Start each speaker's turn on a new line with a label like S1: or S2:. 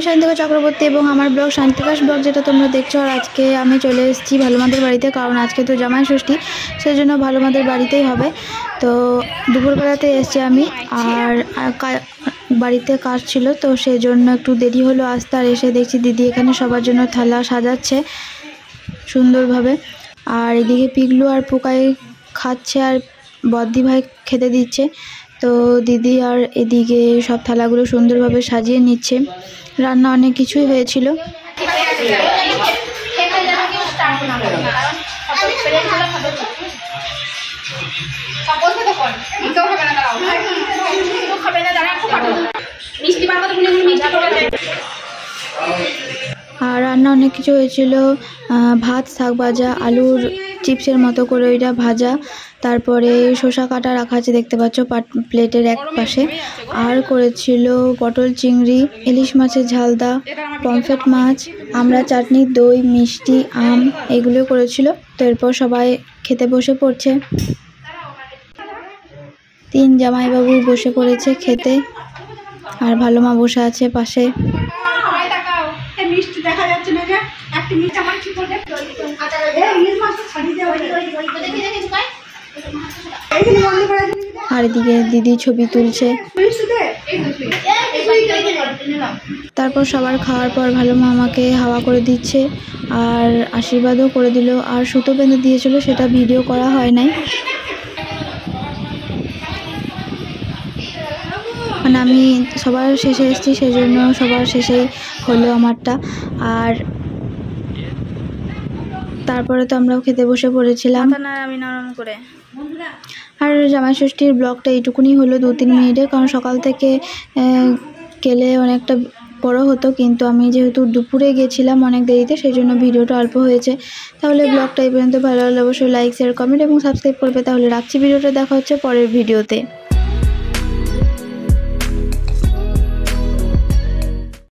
S1: শান্তিকা চক্রবর্তী এবং আমার blog শান্তিকাশ blog যেটা তোমরা দেখছো। আর আজকে আমি চলে এসেছি ভালোমাদের বাড়িতে, কারণ আজকে তো জামাই ষষ্ঠী, সেই জন্য ভালোমাদের বাড়িতেই হবে। তো দুপুরবেলাতে এসেছি আমি, আর বাড়িতে কাজ ছিল তো সেই জন্য একটু দেরি হলো আসতে। আর এসে দেখছি দিদি এখানে সবার জন্য থালা সাজাচ্ছে সুন্দরভাবে। আর এদিকে পিগলু আর পোকাই খাচ্ছে আর বদ্দি ভাই খেতে দিচ্ছে। তো দিদি আর এদিকে সব থালাগুলো সুন্দরভাবে সাজিয়ে নিচ্ছে। রান্না অনেক কিছুই হয়েছিল। আর রান্না অনেক কিছু হয়েছিল, ভাত, শাক ভাজা, আলুর চিপসের মতো করে ওইটা ভাজা, তারপরে শসা কাটা রাখা আছে দেখতে পাচ্ছ প্লেটের এক পাশে। আর করেছিল পটল চিংড়ি, ইলিশ মাছের ঝালদা, পমফ্রেট মাছ, আমরা চাটনি, দই, মিষ্টি, আম এগুলো করেছিল। তো এরপর সবাই খেতে বসে পড়ছে। 3 জামাইবাবু বসে পড়েছে খেতে, আর ভালো মা বসে আছে পাশে। আর এদিকে দিদি ছবি তুলছে। তারপর সবার খাওয়ার পর ভালো মা আমাকে হাওয়া করে দিচ্ছে আর আশীর্বাদও করে দিল, আর সুতো বেঁধে দিয়েছিল, সেটা ভিডিও করা হয় নাই। মানে আমি সবার শেষে এসেছি, সেই জন্য সবার শেষেই হলো আমারটা। আর তারপরে তো আমরাও খেতে বসে পড়েছিলাম। আর জামাই ষষ্ঠীর ব্লগটা এইটুকুনি হলো, 2-3 মিনিটে, কারণ সকাল থেকে গেলে অনেকটা বড় হতো, কিন্তু আমি যেহেতু দুপুরে গেছিলাম অনেক দেরিতে, সেই জন্য ভিডিওটা অল্প হয়েছে। তাহলে ব্লগটা এই পর্যন্ত ভালো লাগলে অবশ্যই লাইক, শেয়ার, কমেন্ট এবং সাবস্ক্রাইব করবে। তাহলে রাখছি ভিডিওটা, দেখা হচ্ছে পরের ভিডিওতে।